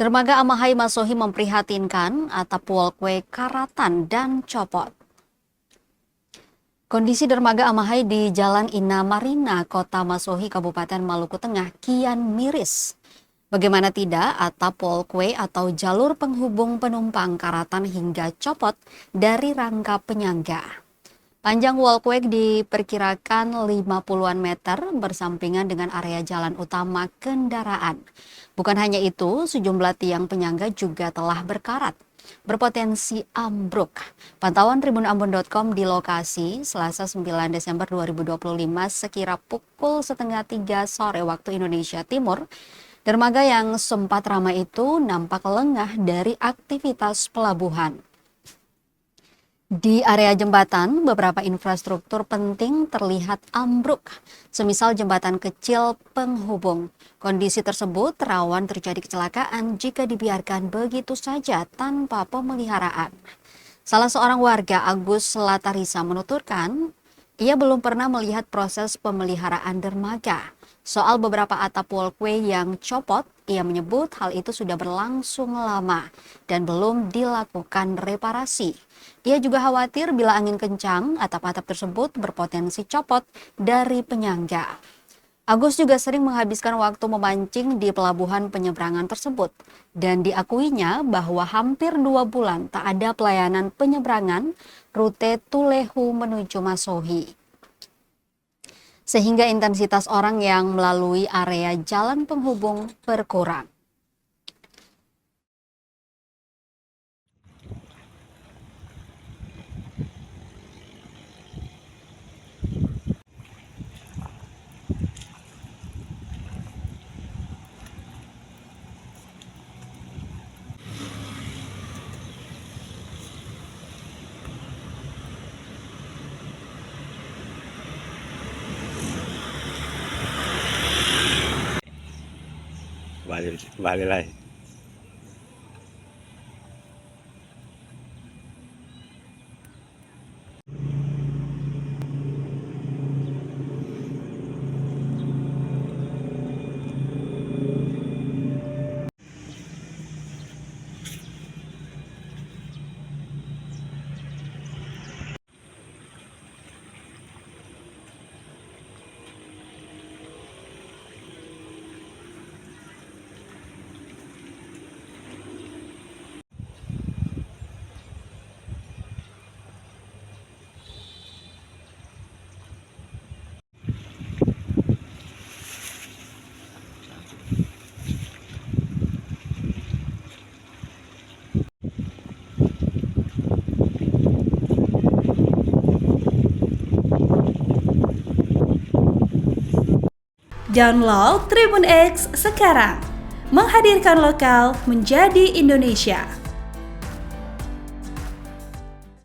Dermaga Amahai Masohi memprihatinkan atap walkway karatan dan copot. Kondisi dermaga Amahai di Jalan Ina Marina, Kota Masohi, Kabupaten Maluku Tengah kian miris. Bagaimana tidak, atap walkway atau jalur penghubung penumpang karatan hingga copot dari rangka penyangga. Panjang walkway diperkirakan 50-an meter bersampingan dengan area jalan utama kendaraan. Bukan hanya itu, sejumlah tiang penyangga juga telah berkarat, berpotensi ambruk. Pantauan tribunambon.com di lokasi Selasa 9 Desember 2025 sekira pukul setengah 3 sore waktu Indonesia Timur. Dermaga yang sempat ramai itu nampak lengah dari aktivitas pelabuhan. Di area jembatan, beberapa infrastruktur penting terlihat ambruk, semisal jembatan kecil penghubung. Kondisi tersebut rawan terjadi kecelakaan jika dibiarkan begitu saja tanpa pemeliharaan. Salah seorang warga, Agus Latarisa, menuturkan, ia belum pernah melihat proses pemeliharaan dermaga. Soal beberapa atap walkway yang copot, ia menyebut hal itu sudah berlangsung lama dan belum dilakukan reparasi. Ia juga khawatir bila angin kencang, atap-atap tersebut berpotensi copot dari penyangga. Agus juga sering menghabiskan waktu memancing di pelabuhan penyeberangan tersebut dan diakuinya bahwa hampir 2 bulan tak ada pelayanan penyeberangan rute Tulehu menuju Masohi. Sehingga intensitas orang yang melalui area jalan penghubung berkurang. Balik lagi. Download Tribun X sekarang, menghadirkan lokal menjadi Indonesia.